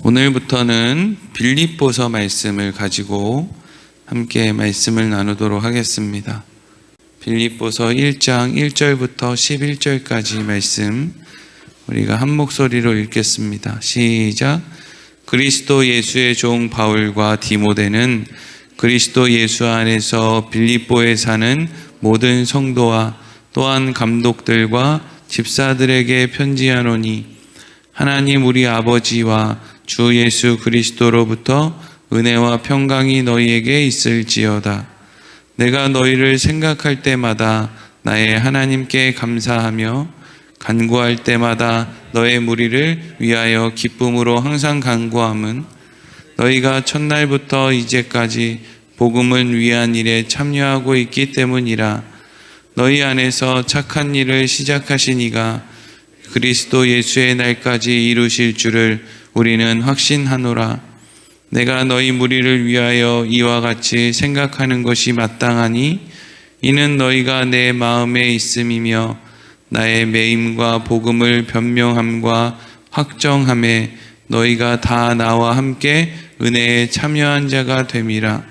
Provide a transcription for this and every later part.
오늘부터는 빌립보서 말씀을 가지고 함께 말씀을 나누도록 하겠습니다. 빌립보서 1장 1절부터 11절까지 말씀 우리가 한 목소리로 읽겠습니다. 시작. 그리스도 예수의 종 바울과 디모데는 그리스도 예수 안에서 빌립보에 사는 모든 성도와 또한 감독들과 집사들에게 편지하노니 하나님 우리 아버지와 주 예수 그리스도로부터 은혜와 평강이 너희에게 있을지어다. 내가 너희를 생각할 때마다 나의 하나님께 감사하며 간구할 때마다 너의 무리를 위하여 기쁨으로 항상 간구함은 너희가 첫날부터 이제까지 복음을 위한 일에 참여하고 있기 때문이라. 너희 안에서 착한 일을 시작하신 이가 그리스도 예수의 날까지 이루실 줄을 우리는 확신하노라. 내가 너희 무리를 위하여 이와 같이 생각하는 것이 마땅하니 이는 너희가 내 마음에 있음이며 나의 매임과 복음을 변명함과 확정함에 너희가 다 나와 함께 은혜에 참여한 자가 됨이라.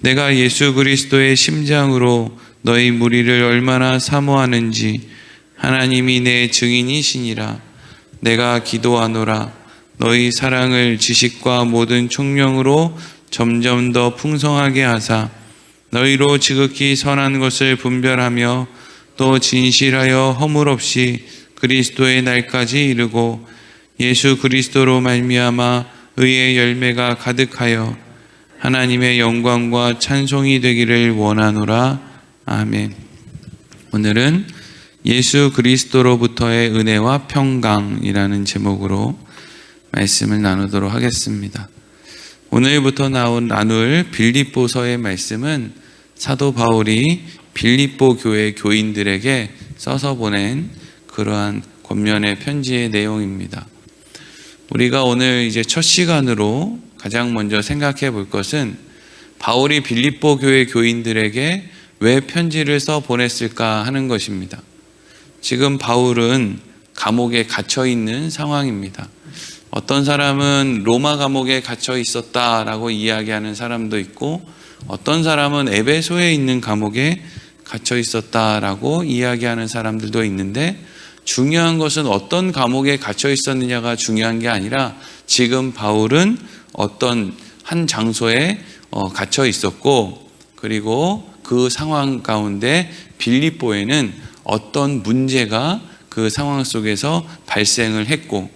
내가 예수 그리스도의 심장으로 너희 무리를 얼마나 사모하는지 하나님이 내 증인이시니라. 내가 기도하노라. 너희 사랑을 지식과 모든 총명으로 점점 더 풍성하게 하사 너희로 지극히 선한 것을 분별하며 또 진실하여 허물 없이 그리스도의 날까지 이르고 예수 그리스도로 말미암아 의의 열매가 가득하여 하나님의 영광과 찬송이 되기를 원하노라. 아멘. 오늘은 예수 그리스도로부터의 은혜와 평강이라는 제목으로 말씀을 나누도록 하겠습니다. 오늘부터 나눌 빌립보서의 말씀은 사도 바울이 빌립보 교회 교인들에게 써서 보낸 그러한 권면의 편지의 내용입니다. 우리가 오늘 이제 첫 시간으로 가장 먼저 생각해 볼 것은 바울이 빌립보 교회 교인들에게 왜 편지를 써 보냈을까 하는 것입니다. 지금 바울은 감옥에 갇혀 있는 상황입니다. 어떤 사람은 로마 감옥에 갇혀 있었다라고 이야기하는 사람도 있고 어떤 사람은 에베소에 있는 감옥에 갇혀 있었다라고 이야기하는 사람들도 있는데 중요한 것은 어떤 감옥에 갇혀 있었느냐가 중요한 게 아니라 지금 바울은 어떤 한 장소에 갇혀 있었고 그리고 그 상황 가운데 빌립보에는 어떤 문제가 그 상황 속에서 발생을 했고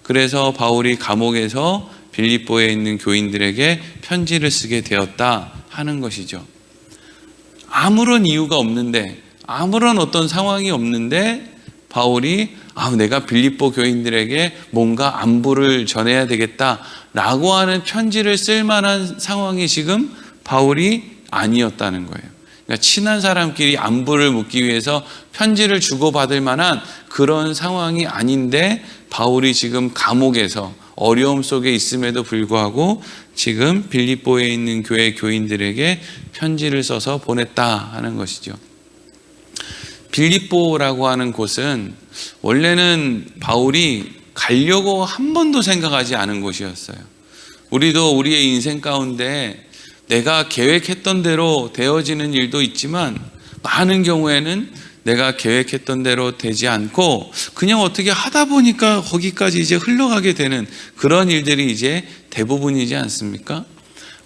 그래서 바울이 감옥에서 빌립보에 있는 교인들에게 편지를 쓰게 되었다 하는 것이죠. 아무런 이유가 없는데 아무런 어떤 상황이 없는데 바울이 내가 빌립보 교인들에게 뭔가 안부를 전해야 되겠다라고 하는 편지를 쓸 만한 상황이 지금 바울이 아니었다는 거예요. 그러니까 친한 사람끼리 안부를 묻기 위해서 편지를 주고받을 만한 그런 상황이 아닌데 바울이 지금 감옥에서 어려움 속에 있음에도 불구하고 지금 빌립보에 있는 교회 교인들에게 편지를 써서 보냈다 하는 것이죠. 빌립보라고 하는 곳은 원래는 바울이 가려고 한 번도 생각하지 않은 곳이었어요. 우리도 우리의 인생 가운데 내가 계획했던 대로 되어지는 일도 있지만 많은 경우에는 내가 계획했던 대로 되지 않고 그냥 어떻게 하다 보니까 거기까지 이제 흘러가게 되는 그런 일들이 이제 대부분이지 않습니까?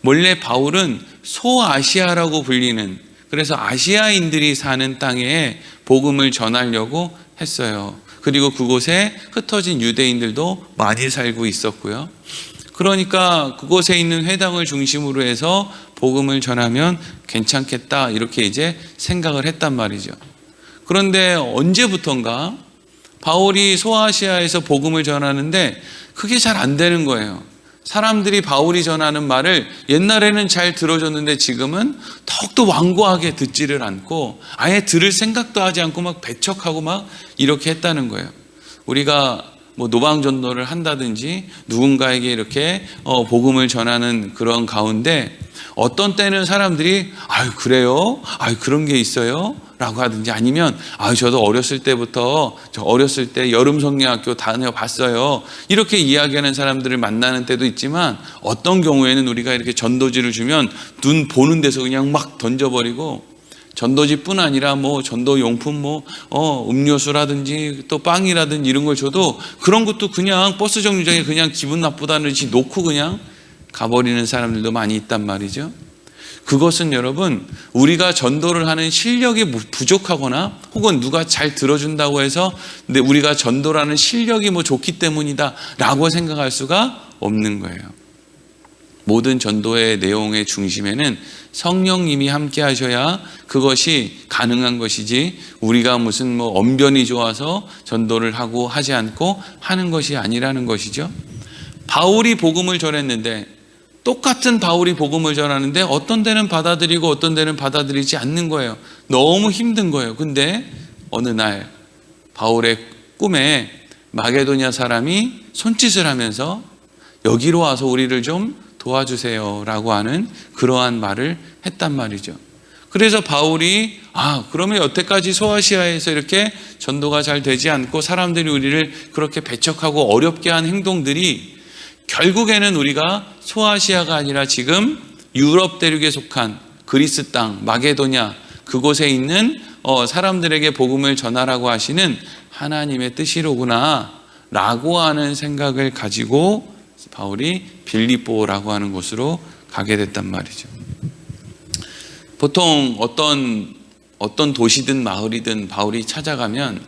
원래 바울은 소아시아라고 불리는 그래서 아시아인들이 사는 땅에 복음을 전하려고 했어요. 그리고 그곳에 흩어진 유대인들도 많이 살고 있었고요. 그러니까 그곳에 있는 회당을 중심으로 해서 복음을 전하면 괜찮겠다 이렇게 이제 생각을 했단 말이죠. 그런데 언제부턴가 바울이 소아시아에서 복음을 전하는데 그게 잘 안 되는 거예요. 사람들이 바울이 전하는 말을 옛날에는 잘 들어줬는데 지금은 더욱더 완고하게 듣지를 않고 아예 들을 생각도 하지 않고 막 배척하고 막 이렇게 했다는 거예요. 우리가 노방전도를 한다든지 누군가에게 이렇게 복음을 전하는 그런 가운데 어떤 때는 사람들이 그래요? 그런 게 있어요? 라고 하든지, 아니면 저도 어렸을 때 여름 성경학교 다녀봤어요, 이렇게 이야기하는 사람들을 만나는 때도 있지만, 어떤 경우에는 우리가 이렇게 전도지를 주면 눈 보는 데서 그냥 막 던져버리고, 전도지뿐 아니라 전도 용품 음료수라든지 또 빵이라든지 이런 걸 줘도 그런 것도 그냥 버스 정류장에 그냥 기분 나쁘다는 듯이 놓고 그냥 가버리는 사람들도 많이 있단 말이죠. 그것은 여러분, 우리가 전도를 하는 실력이 부족하거나 혹은 누가 잘 들어준다고 해서 근데 우리가 전도를 하는 실력이 좋기 때문이다 라고 생각할 수가 없는 거예요. 모든 전도의 내용의 중심에는 성령님이 함께 하셔야 그것이 가능한 것이지, 우리가 무슨 언변이 좋아서 전도를 하고 하지 않고 하는 것이 아니라는 것이죠. 바울이 복음을 전했는데, 똑같은 바울이 복음을 전하는데 어떤 데는 받아들이고 어떤 데는 받아들이지 않는 거예요. 너무 힘든 거예요. 근데 어느 날 바울의 꿈에 마게도냐 사람이 손짓을 하면서 여기로 와서 우리를 좀 도와주세요 라고 하는 그러한 말을 했단 말이죠. 그래서 바울이 그러면 여태까지 소아시아에서 이렇게 전도가 잘 되지 않고 사람들이 우리를 그렇게 배척하고 어렵게 한 행동들이 결국에는 우리가 소아시아가 아니라 지금 유럽 대륙에 속한 그리스 땅 마게도냐, 그곳에 있는 사람들에게 복음을 전하라고 하시는 하나님의 뜻이로구나 라고 하는 생각을 가지고 바울이 빌립보라고 하는 곳으로 가게 됐단 말이죠. 보통 어떤 도시든 마을이든 바울이 찾아가면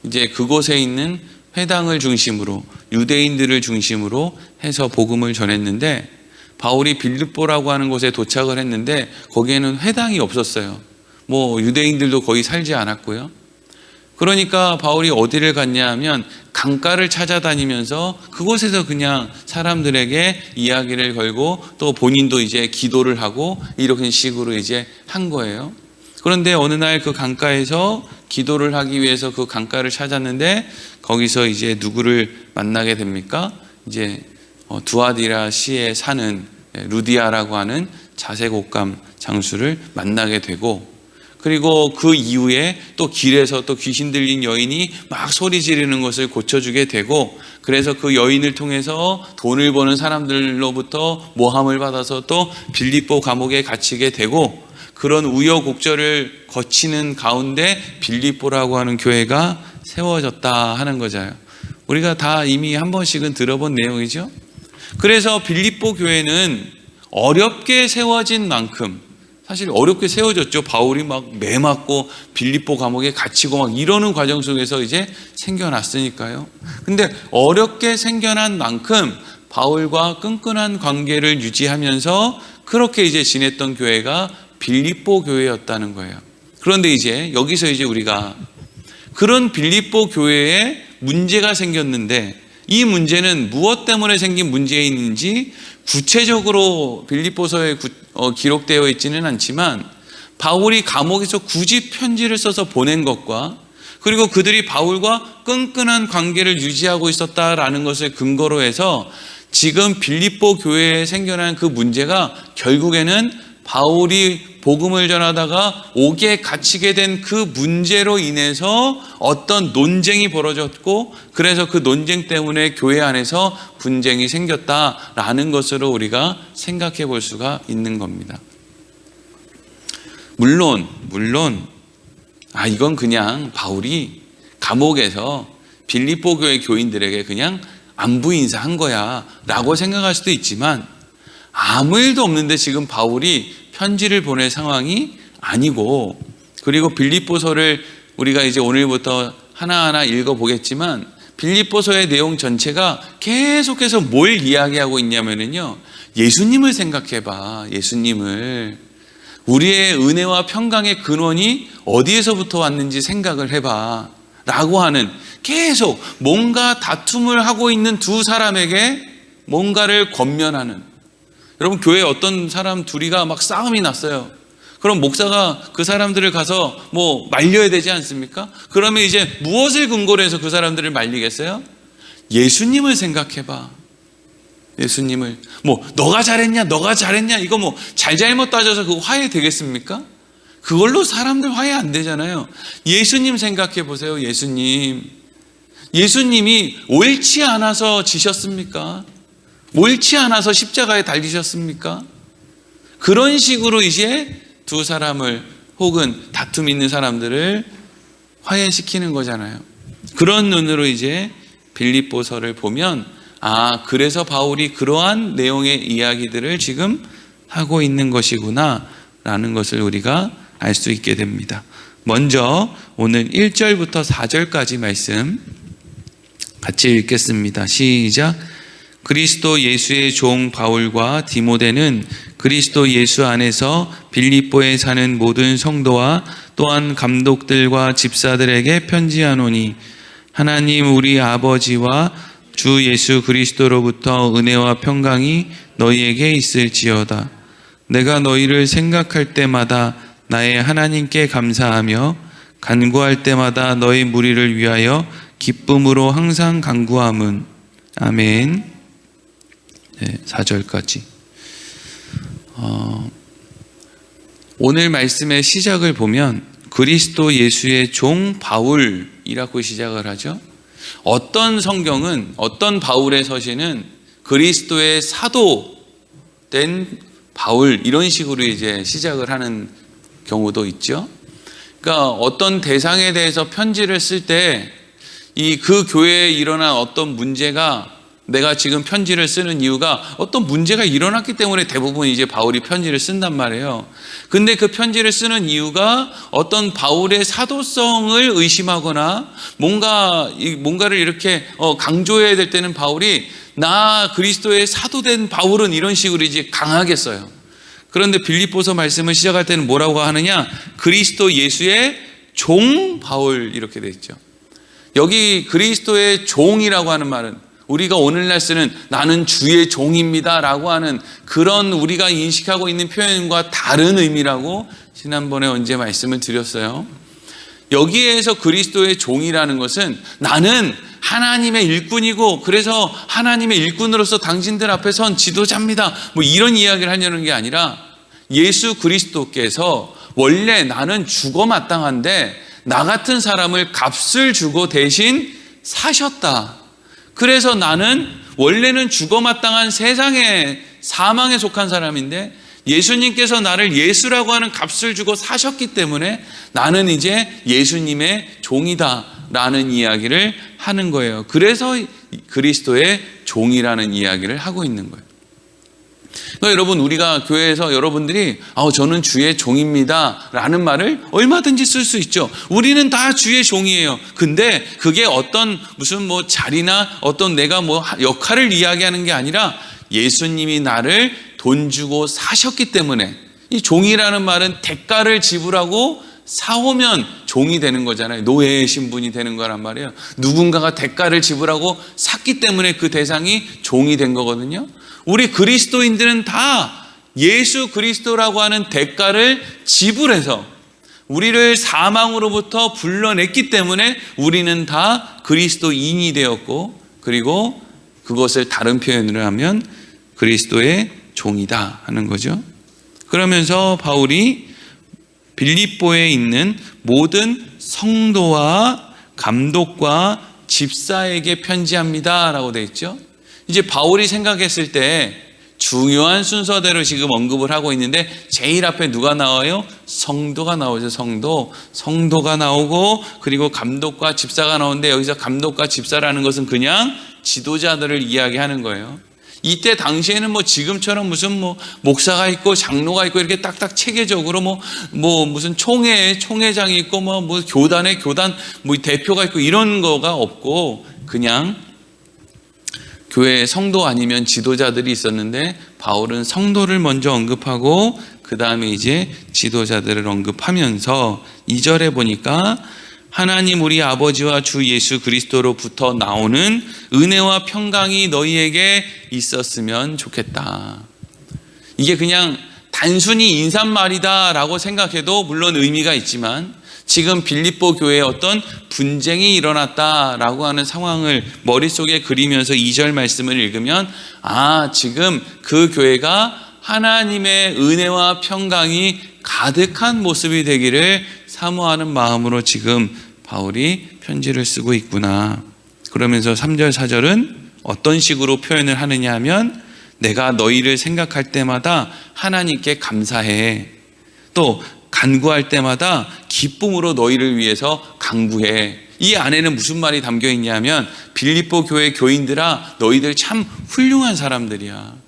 이제 그곳에 있는 회당을 중심으로, 유대인들을 중심으로 해서 복음을 전했는데, 바울이 빌립보라고 하는 곳에 도착을 했는데 거기에는 회당이 없었어요. 유대인들도 거의 살지 않았고요. 그러니까 바울이 어디를 갔냐 하면 강가를 찾아다니면서 그곳에서 그냥 사람들에게 이야기를 걸고 또 본인도 이제 기도를 하고 이런 식으로 이제 한 거예요. 그런데 어느 날 그 강가에서 기도를 하기 위해서 그 강가를 찾았는데 거기서 이제 누구를 만나게 됩니까? 이제 두아디라시에 사는 루디아라고 하는 자색 옷감 장수를 만나게 되고, 그리고 그 이후에 또 길에서 또 귀신 들린 여인이 막 소리 지르는 것을 고쳐주게 되고, 그래서 그 여인을 통해서 돈을 버는 사람들로부터 모함을 받아서 또 빌립보 감옥에 갇히게 되고, 그런 우여곡절을 거치는 가운데 빌립보라고 하는 교회가 세워졌다 하는 거잖아요. 우리가 다 이미 한 번씩은 들어본 내용이죠. 그래서 빌립보 교회는 어렵게 세워진 만큼, 사실 어렵게 세워졌죠. 바울이 막 매 맞고 빌립보 감옥에 갇히고 막 이러는 과정 속에서 이제 생겨났으니까요. 근데 어렵게 생겨난 만큼 바울과 끈끈한 관계를 유지하면서 그렇게 이제 지냈던 교회가 빌립보 교회였다는 거예요. 그런데 이제 여기서 이제 우리가 그런 빌립보 교회에 문제가 생겼는데, 이 문제는 무엇 때문에 생긴 문제인지 구체적으로 빌립보서에 기록되어 있지는 않지만, 바울이 감옥에서 굳이 편지를 써서 보낸 것과 그리고 그들이 바울과 끈끈한 관계를 유지하고 있었다라는 것을 근거로 해서 지금 빌립보 교회에 생겨난 그 문제가 결국에는 바울이 복음을 전하다가 옥에 갇히게 된 그 문제로 인해서 어떤 논쟁이 벌어졌고, 그래서 그 논쟁 때문에 교회 안에서 분쟁이 생겼다라는 것으로 우리가 생각해 볼 수가 있는 겁니다. 물론 이건 그냥 바울이 감옥에서 빌립보 교회 교인들에게 그냥 안부 인사한 거야 라고 생각할 수도 있지만, 아무 일도 없는데 지금 바울이 편지를 보낼 상황이 아니고, 그리고 빌립보서를 우리가 이제 오늘부터 하나하나 읽어보겠지만, 빌립보서의 내용 전체가 계속해서 뭘 이야기하고 있냐면요, 예수님을 생각해봐. 예수님을. 우리의 은혜와 평강의 근원이 어디에서부터 왔는지 생각을 해봐 라고 하는, 계속 뭔가 다툼을 하고 있는 두 사람에게 뭔가를 권면하는. 여러분, 교회에 어떤 사람 둘이가 막 싸움이 났어요. 그럼 목사가 그 사람들을 가서 말려야 되지 않습니까? 그러면 이제 무엇을 근거로 해서 그 사람들을 말리겠어요? 예수님을 생각해봐. 예수님을. 너가 잘했냐 이거 잘잘못 따져서 그거 화해 되겠습니까? 그걸로 사람들 화해 안 되잖아요. 예수님 생각해 보세요. 예수님이 옳지 않아서 지셨습니까? 옳지 않아서 십자가에 달리셨습니까? 그런 식으로 이제 두 사람을 혹은 다툼 있는 사람들을 화해시키는 거잖아요. 그런 눈으로 이제 빌립보서를 보면 그래서 바울이 그러한 내용의 이야기들을 지금 하고 있는 것이구나 라는 것을 우리가 알 수 있게 됩니다. 먼저 오늘 1절부터 4절까지 말씀 같이 읽겠습니다. 시작. 그리스도 예수의 종 바울과 디모데는 그리스도 예수 안에서 빌립보에 사는 모든 성도와 또한 감독들과 집사들에게 편지하노니 하나님 우리 아버지와 주 예수 그리스도로부터 은혜와 평강이 너희에게 있을지어다. 내가 너희를 생각할 때마다 나의 하나님께 감사하며 간구할 때마다 너희 무리를 위하여 기쁨으로 항상 간구함은 아멘. 4절까지. 오늘 말씀의 시작을 보면 그리스도 예수의 종 바울이라고 시작을 하죠. 어떤 성경은 어떤 바울의 서신은 그리스도의 사도된 바울 이런 식으로 이제 시작을 하는 경우도 있죠. 그러니까 어떤 대상에 대해서 편지를 쓸 때 그 교회에 일어난 어떤 문제가 내가 지금 편지를 쓰는 이유가 어떤 문제가 일어났기 때문에 대부분 이제 바울이 편지를 쓴단 말이에요. 근데 그 편지를 쓰는 이유가 어떤 바울의 사도성을 의심하거나 뭔가를 이렇게 강조해야 될 때는 바울이 나 그리스도의 사도된 바울은 이런 식으로 이제 강하게 써요. 그런데 빌립보서 말씀을 시작할 때는 뭐라고 하느냐? 그리스도 예수의 종 바울 이렇게 돼 있죠. 여기 그리스도의 종이라고 하는 말은 우리가 오늘날 쓰는 나는 주의 종입니다 라고 하는 그런 우리가 인식하고 있는 표현과 다른 의미라고 지난번에 언제 말씀을 드렸어요. 여기에서 그리스도의 종이라는 것은 나는 하나님의 일꾼이고 그래서 하나님의 일꾼으로서 당신들 앞에 선 지도자입니다 뭐 이런 이야기를 하려는 게 아니라 예수 그리스도께서 원래 나는 죽어 마땅한데 나 같은 사람을 값을 주고 대신 사셨다. 그래서 나는 원래는 죽어 마땅한 세상의 사망에 속한 사람인데 예수님께서 나를 예수라고 하는 값을 주고 사셨기 때문에 나는 이제 예수님의 종이다 라는 이야기를 하는 거예요. 그래서 그리스도의 종이라는 이야기를 하고 있는 거예요. 그러니까 여러분 우리가 교회에서 여러분들이 저는 주의 종입니다 라는 말을 얼마든지 쓸 수 있죠. 우리는 다 주의 종이에요. 근데 그게 어떤 무슨 자리나 어떤 내가 역할을 이야기하는 게 아니라 예수님이 나를 돈 주고 사셨기 때문에 이 종이라는 말은 대가를 지불하고 사오면 종이 되는 거잖아요. 노예의 신분이 되는 거란 말이에요. 누군가가 대가를 지불하고 샀기 때문에 그 대상이 종이 된 거거든요. 우리 그리스도인들은 다 예수 그리스도라고 하는 대가를 지불해서 우리를 사망으로부터 불러냈기 때문에 우리는 다 그리스도인이 되었고 그리고 그것을 다른 표현으로 하면 그리스도의 종이다 하는 거죠. 그러면서 바울이 빌립보에 있는 모든 성도와 감독과 집사에게 편지합니다 라고 되어 있죠. 이제 바울이 생각했을 때 중요한 순서대로 지금 언급을 하고 있는데 제일 앞에 누가 나와요? 성도가 나오죠. 성도가 나오고 그리고 감독과 집사가 나오는데 여기서 감독과 집사라는 것은 그냥 지도자들을 이야기하는 거예요. 이때 당시에는 지금처럼 무슨 목사가 있고 장로가 있고 이렇게 딱딱 체계적으로 무슨 총회장이 있고 교단에 교단 대표가 있고 이런 거가 없고 그냥 교회에 성도 아니면 지도자들이 있었는데 바울은 성도를 먼저 언급하고 그 다음에 이제 지도자들을 언급하면서 2절에 보니까 하나님 우리 아버지와 주 예수 그리스도로부터 나오는 은혜와 평강이 너희에게 있었으면 좋겠다. 이게 그냥 단순히 인사말이다 라고 생각해도 물론 의미가 있지만 지금 빌립보 교회에 어떤 분쟁이 일어났다라고 하는 상황을 머릿속에 그리면서 2절 말씀을 읽으면 지금 그 교회가 하나님의 은혜와 평강이 가득한 모습이 되기를 사모하는 마음으로 지금 바울이 편지를 쓰고 있구나. 그러면서 3절 4절은 어떤 식으로 표현을 하느냐 하면 내가 너희를 생각할 때마다 하나님께 감사해. 또 간구할 때마다 기쁨으로 너희를 위해서 간구해. 이 안에는 무슨 말이 담겨 있냐면 빌립보 교회 교인들아, 너희들 참 훌륭한 사람들이야.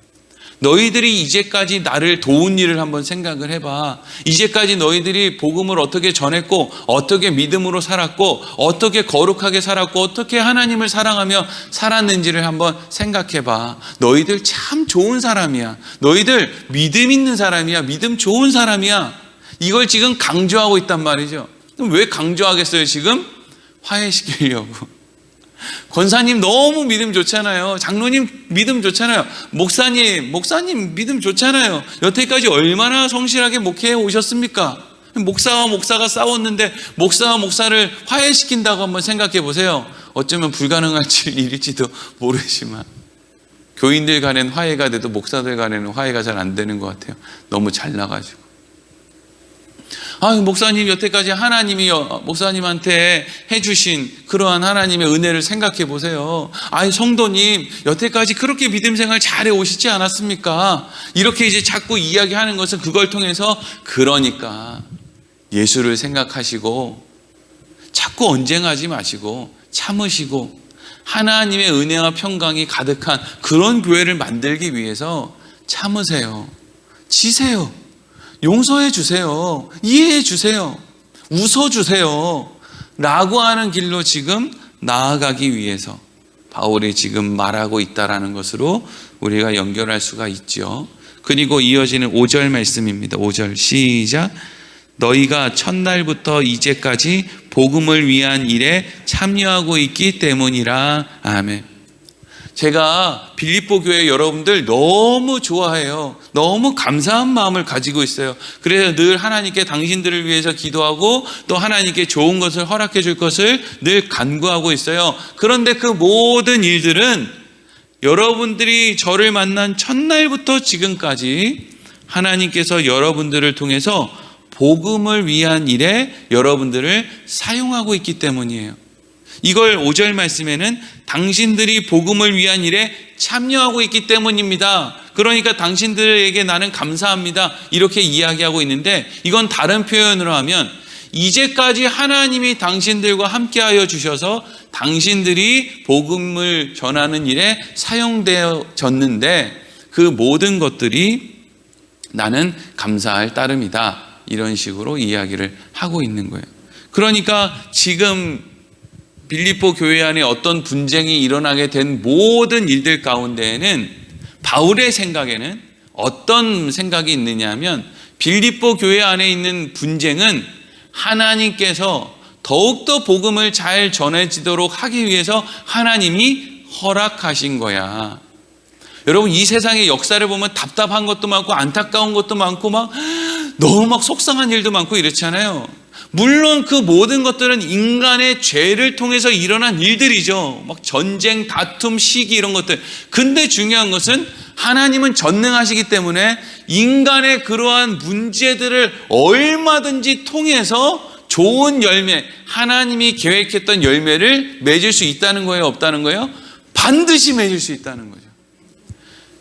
너희들이 이제까지 나를 도운 일을 한번 생각을 해봐. 이제까지 너희들이 복음을 어떻게 전했고, 어떻게 믿음으로 살았고, 어떻게 거룩하게 살았고, 어떻게 하나님을 사랑하며 살았는지를 한번 생각해봐. 너희들 참 좋은 사람이야. 너희들 믿음 있는 사람이야. 믿음 좋은 사람이야. 이걸 지금 강조하고 있단 말이죠. 그럼 왜 강조하겠어요 지금? 화해시키려고. 권사님 너무 믿음 좋잖아요. 장로님 믿음 좋잖아요. 목사님 믿음 좋잖아요. 여태까지 얼마나 성실하게 목회해 오셨습니까? 목사와 목사가 싸웠는데 목사와 목사를 화해시킨다고 한번 생각해 보세요. 어쩌면 불가능한 일일지도 모르지만 교인들 간에는 화해가 돼도 목사들 간에는 화해가 잘 안 되는 것 같아요. 너무 잘나가지고. 목사님 여태까지 하나님이 목사님한테 해주신 그러한 하나님의 은혜를 생각해 보세요. 성도님 여태까지 그렇게 믿음 생활 잘해 오시지 않았습니까? 이렇게 이제 자꾸 이야기하는 것은 그걸 통해서 그러니까 예수를 생각하시고 자꾸 언쟁하지 마시고 참으시고 하나님의 은혜와 평강이 가득한 그런 교회를 만들기 위해서 참으세요. 지세요. 용서해 주세요. 이해해 주세요. 웃어 주세요. 라고 하는 길로 지금 나아가기 위해서 바울이 지금 말하고 있다라는 것으로 우리가 연결할 수가 있죠. 그리고 이어지는 5절 말씀입니다. 5절 시작. 너희가 첫날부터 이제까지 복음을 위한 일에 참여하고 있기 때문이라. 아멘. 제가 빌립보 교회 여러분들 너무 좋아해요. 너무 감사한 마음을 가지고 있어요. 그래서 늘 하나님께 당신들을 위해서 기도하고 또 하나님께 좋은 것을 허락해 줄 것을 늘 간구하고 있어요. 그런데 그 모든 일들은 여러분들이 저를 만난 첫날부터 지금까지 하나님께서 여러분들을 통해서 복음을 위한 일에 여러분들을 사용하고 있기 때문이에요. 이걸 5절 말씀에는 당신들이 복음을 위한 일에 참여하고 있기 때문입니다. 그러니까 당신들에게 나는 감사합니다. 이렇게 이야기하고 있는데 이건 다른 표현으로 하면 이제까지 하나님이 당신들과 함께하여 주셔서 당신들이 복음을 전하는 일에 사용되어졌는데 그 모든 것들이 나는 감사할 따름이다. 이런 식으로 이야기를 하고 있는 거예요. 그러니까 지금 빌립보 교회 안에 어떤 분쟁이 일어나게 된 모든 일들 가운데에는 바울의 생각에는 어떤 생각이 있느냐 하면 빌립보 교회 안에 있는 분쟁은 하나님께서 더욱더 복음을 잘 전해지도록 하기 위해서 하나님이 허락하신 거야. 여러분 이 세상의 역사를 보면 답답한 것도 많고 안타까운 것도 많고 막 너무 막 속상한 일도 많고 이렇잖아요. 물론 그 모든 것들은 인간의 죄를 통해서 일어난 일들이죠. 막 전쟁, 다툼, 시기 이런 것들. 근데 중요한 것은 하나님은 전능하시기 때문에 인간의 그러한 문제들을 얼마든지 통해서 좋은 열매, 하나님이 계획했던 열매를 맺을 수 있다는 거예요? 없다는 거예요? 반드시 맺을 수 있다는 거죠.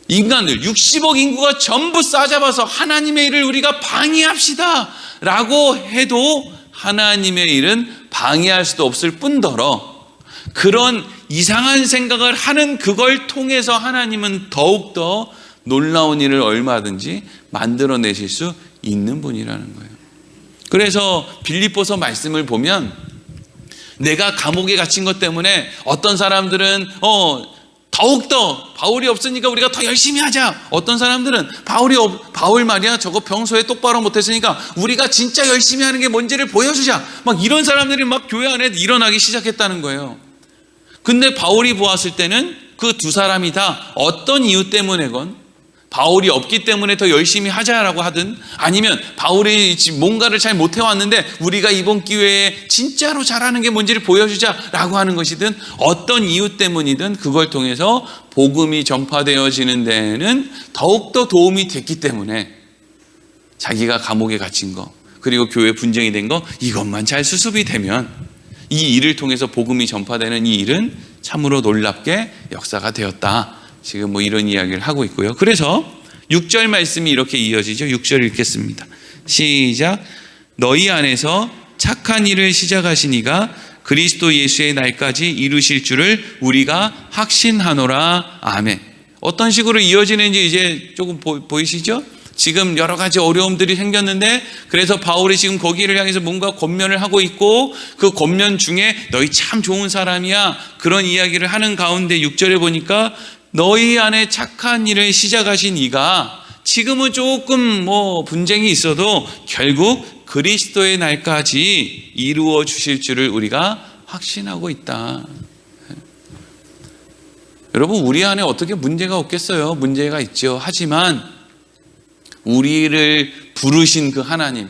인간들 60억 인구가 전부 싸잡아서 하나님의 일을 우리가 방해합시다 라고 해도 하나님의 일은 방해할 수도 없을 뿐더러 그런 이상한 생각을 하는 그걸 통해서 하나님은 더욱더 놀라운 일을 얼마든지 만들어내실 수 있는 분이라는 거예요. 그래서 빌립보서 말씀을 보면 내가 감옥에 갇힌 것 때문에 어떤 사람들은 더욱더 바울이 없으니까 우리가 더 열심히 하자. 어떤 사람들은 바울 말이야 저거 평소에 똑바로 못했으니까 우리가 진짜 열심히 하는 게 뭔지를 보여주자. 막 이런 사람들이 막 교회 안에 일어나기 시작했다는 거예요. 근데 바울이 보았을 때는 그 두 사람이 다 어떤 이유 때문에건 바울이 없기 때문에 더 열심히 하자라고 하든 아니면 바울이 뭔가를 잘 못해왔는데 우리가 이번 기회에 진짜로 잘하는 게 뭔지를 보여주자라고 하는 것이든 어떤 이유 때문이든 그걸 통해서 복음이 전파되어지는 데에는 더욱더 도움이 됐기 때문에 자기가 감옥에 갇힌 거, 그리고 교회 분쟁이 된 거, 이것만 잘 수습이 되면 이 일을 통해서 복음이 전파되는 이 일은 참으로 놀랍게 역사가 되었다. 지금 뭐 이런 이야기를 하고 있고요. 그래서 6절 말씀이 이렇게 이어지죠. 6절 읽겠습니다. 시작. 너희 안에서 착한 일을 시작하신 이가 그리스도 예수의 날까지 이루실 줄을 우리가 확신하노라. 아멘. 어떤 식으로 이어지는지 이제 조금 보이시죠? 지금 여러 가지 어려움들이 생겼는데, 그래서 바울이 지금 거기를 향해서 뭔가 권면을 하고 있고, 그 권면 중에 너희 참 좋은 사람이야, 그런 이야기를 하는 가운데 6절에 보니까 너희 안에 착한 일을 시작하신 이가 지금은 조금 뭐 분쟁이 있어도 결국 그리스도의 날까지 이루어 주실 줄을 우리가 확신하고 있다. 여러분, 우리 안에 어떻게 문제가 없겠어요? 문제가 있죠. 하지만 우리를 부르신 그 하나님,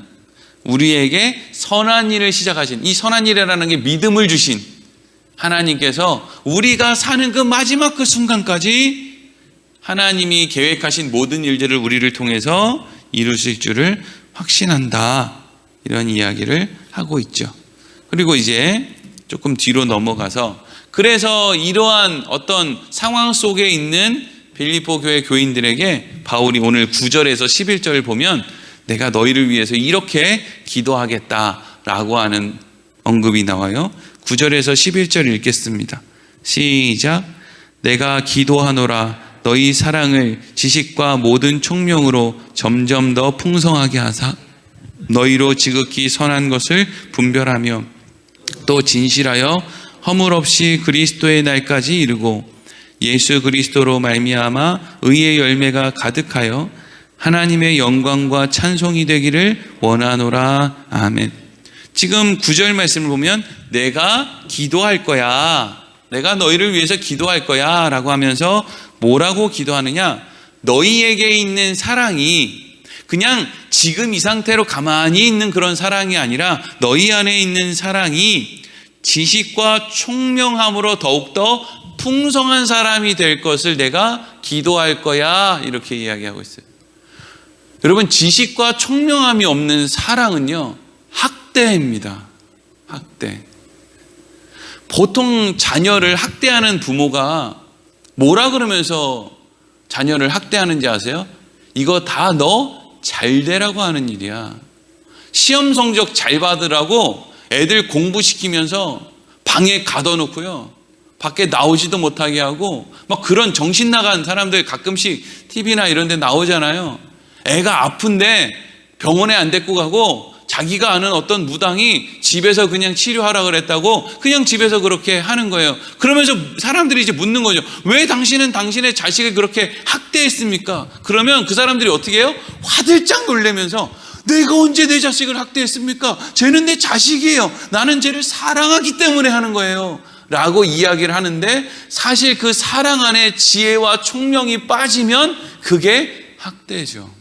우리에게 선한 일을 시작하신, 이 선한 일이라는 게 믿음을 주신 하나님께서 우리가 사는 그 마지막 그 순간까지 하나님이 계획하신 모든 일들을 우리를 통해서 이루실 줄을 확신한다. 이런 이야기를 하고 있죠. 그리고 이제 조금 뒤로 넘어가서, 그래서 이러한 어떤 상황 속에 있는 빌립보 교회 교인들에게 바울이 오늘 9절에서 11절을 보면 내가 너희를 위해서 이렇게 기도하겠다라고 하는 언급이 나와요. 9절에서 11절 읽겠습니다. 시작. 내가 기도하노라. 너희 사랑을 지식과 모든 총명으로 점점 더 풍성하게 하사 너희로 지극히 선한 것을 분별하며 또 진실하여 허물 없이 그리스도의 날까지 이르고 예수 그리스도로 말미암아 의의 열매가 가득하여 하나님의 영광과 찬송이 되기를 원하노라. 아멘. 지금 9절 말씀을 보면 내가 기도할 거야, 내가 너희를 위해서 기도할 거야 라고 하면서 뭐라고 기도하느냐? 너희에게 있는 사랑이 그냥 지금 이 상태로 가만히 있는 그런 사랑이 아니라 너희 안에 있는 사랑이 지식과 총명함으로 더욱더 풍성한 사람이 될 것을 내가 기도할 거야, 이렇게 이야기하고 있어요. 여러분, 지식과 총명함이 없는 사랑은요, 학대입니다. 학대. 보통 자녀를 학대하는 부모가 뭐라 그러면서 자녀를 학대하는지 아세요? 이거 다 너 잘 되라고 하는 일이야. 시험 성적 잘 받으라고 애들 공부시키면서 방에 가둬놓고요, 밖에 나오지도 못하게 하고, 막 그런 정신 나간 사람들 가끔씩 TV나 이런 데 나오잖아요. 애가 아픈데 병원에 안 데리고 가고 자기가 아는 어떤 무당이 집에서 그냥 치료하라 그랬다고 그냥 집에서 그렇게 하는 거예요. 그러면서 사람들이 이제 묻는 거죠. 왜 당신은 당신의 자식을 그렇게 학대했습니까? 그러면 그 사람들이 어떻게 해요? 화들짝 놀라면서 내가 언제 내 자식을 학대했습니까? 쟤는 내 자식이에요. 나는 쟤를 사랑하기 때문에 하는 거예요. 라고 이야기를 하는데, 사실 그 사랑 안에 지혜와 총명이 빠지면 그게 학대죠.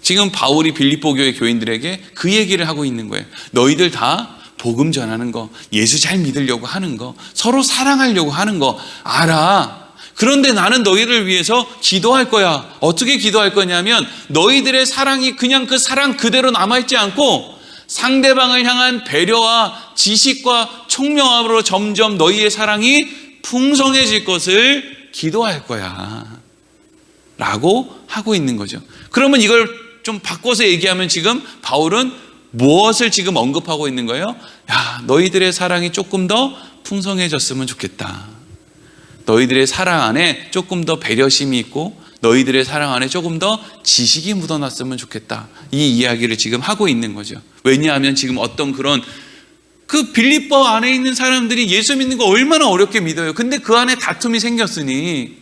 지금 바울이 빌립보 교회 교인들에게 그 얘기를 하고 있는 거예요. 너희들 다 복음 전하는 거, 예수 잘 믿으려고 하는 거, 서로 사랑하려고 하는 거 알아. 그런데 나는 너희를 위해서 기도할 거야. 어떻게 기도할 거냐면 너희들의 사랑이 그냥 그 사랑 그대로 남아있지 않고 상대방을 향한 배려와 지식과 총명함으로 점점 너희의 사랑이 풍성해질 것을 기도할 거야 라고 하고 있는 거죠. 그러면 이걸 좀 바꿔서 얘기하면 지금 바울은 무엇을 지금 언급하고 있는 거예요? 야, 너희들의 사랑이 조금 더 풍성해졌으면 좋겠다. 너희들의 사랑 안에 조금 더 배려심이 있고 너희들의 사랑 안에 조금 더 지식이 묻어났으면 좋겠다. 이 이야기를 지금 하고 있는 거죠. 왜냐하면 지금 어떤 그런 그 빌립보 안에 있는 사람들이 예수 믿는 거 얼마나 어렵게 믿어요. 근데 그 안에 다툼이 생겼으니,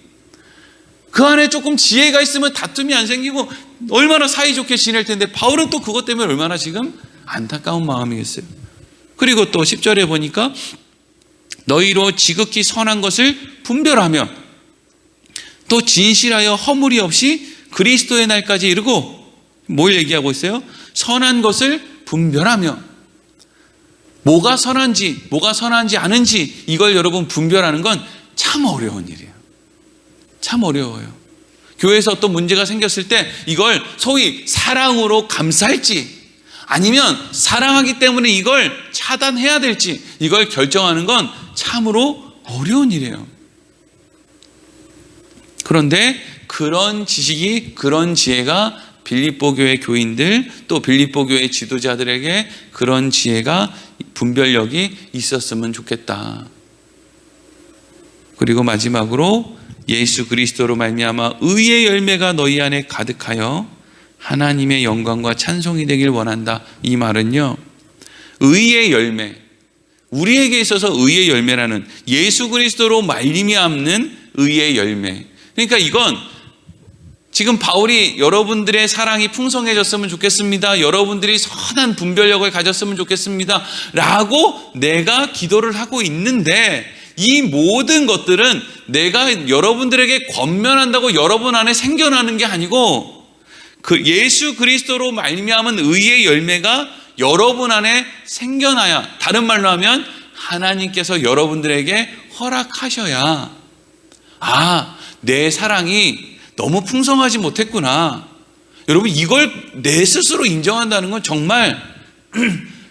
그 안에 조금 지혜가 있으면 다툼이 안 생기고 얼마나 사이좋게 지낼 텐데, 바울은 또 그것 때문에 얼마나 지금 안타까운 마음이겠어요. 그리고 또 10절에 보니까 너희로 지극히 선한 것을 분별하며 또 진실하여 허물이 없이 그리스도의 날까지 이르고, 뭘 얘기하고 있어요? 선한 것을 분별하며, 뭐가 선한지 뭐가 선한지 아는지 이걸 여러분 분별하는 건 참 어려운 일이에요. 참 어려워요. 교회에서 어떤 문제가 생겼을 때 이걸 소위 사랑으로 감쌀지 아니면 사랑하기 때문에 이걸 차단해야 될지 이걸 결정하는 건 참으로 어려운 일이에요. 그런데 그런 지식이, 그런 지혜가 빌립보 교회 교인들 또 빌립보 교회 지도자들에게 그런 지혜가, 분별력이 있었으면 좋겠다. 그리고 마지막으로 예수 그리스도로 말미암아 의의 열매가 너희 안에 가득하여 하나님의 영광과 찬송이 되길 원한다. 이 말은요, 의의 열매, 우리에게 있어서 의의 열매라는 예수 그리스도로 말미암는 의의 열매. 그러니까 이건 지금 바울이 여러분들의 사랑이 풍성해졌으면 좋겠습니다, 여러분들이 선한 분별력을 가졌으면 좋겠습니다 라고 내가 기도를 하고 있는데, 이 모든 것들은 내가 여러분들에게 권면한다고 여러분 안에 생겨나는 게 아니고 그 예수 그리스도로 말미암은 의의 열매가 여러분 안에 생겨나야, 다른 말로 하면 하나님께서 여러분들에게 허락하셔야, 아, 내 사랑이 너무 풍성하지 못했구나. 여러분, 이걸 내 스스로 인정한다는 건 정말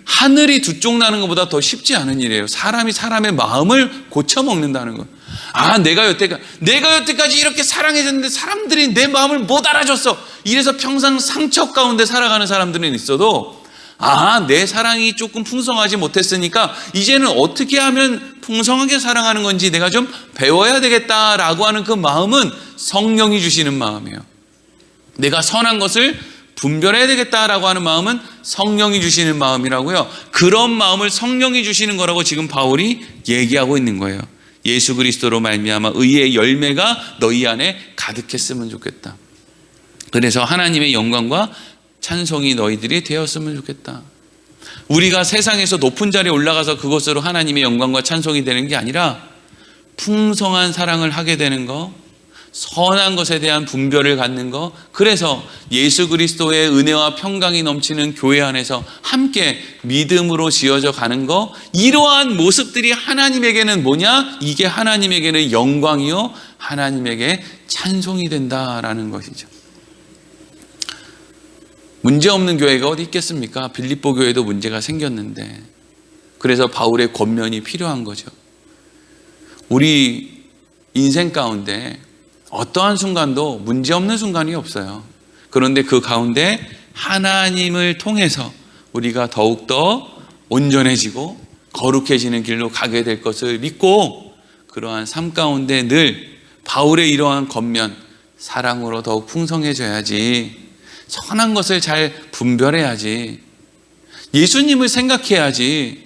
하늘이 두 쪽 나는 것보다 더 쉽지 않은 일이에요. 사람이 사람의 마음을 고쳐먹는다는 것. 아, 내가 여태까지 이렇게 사랑해줬는데 사람들이 내 마음을 못 알아줬어. 이래서 평생 상처 가운데 살아가는 사람들은 있어도, 아, 내 사랑이 조금 풍성하지 못했으니까 이제는 어떻게 하면 풍성하게 사랑하는 건지 내가 좀 배워야 되겠다라고 하는 그 마음은 성령이 주시는 마음이에요. 내가 선한 것을 분별해야 되겠다라고 하는 마음은 성령이 주시는 마음이라고요. 그런 마음을 성령이 주시는 거라고 지금 바울이 얘기하고 있는 거예요. 예수 그리스도로 말미암아 의의 열매가 너희 안에 가득했으면 좋겠다. 그래서 하나님의 영광과 찬송이 너희들이 되었으면 좋겠다. 우리가 세상에서 높은 자리에 올라가서 그것으로 하나님의 영광과 찬송이 되는 게 아니라 풍성한 사랑을 하게 되는 거, 선한 것에 대한 분별을 갖는 거, 그래서 예수 그리스도의 은혜와 평강이 넘치는 교회 안에서 함께 믿음으로 지어져 가는 거, 이러한 모습들이 하나님에게는 뭐냐? 이게 하나님에게는 영광이요 하나님에게 찬송이 된다라는 것이죠. 문제없는 교회가 어디 있겠습니까? 빌립보 교회도 문제가 생겼는데, 그래서 바울의 권면이 필요한 거죠. 우리 인생 가운데 어떠한 순간도 문제없는 순간이 없어요. 그런데 그 가운데 하나님을 통해서 우리가 더욱더 온전해지고 거룩해지는 길로 가게 될 것을 믿고, 그러한 삶 가운데 늘 바울의 이러한 권면, 사랑으로 더욱 풍성해져야지, 선한 것을 잘 분별해야지, 예수님을 생각해야지.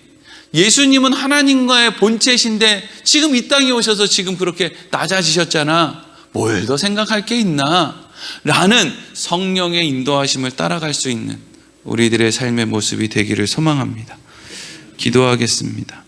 예수님은 하나님과의 본체신데 지금 이 땅에 오셔서 지금 그렇게 낮아지셨잖아. 뭘 더 생각할 게 있나? 라는 성령의 인도하심을 따라갈 수 있는 우리들의 삶의 모습이 되기를 소망합니다. 기도하겠습니다.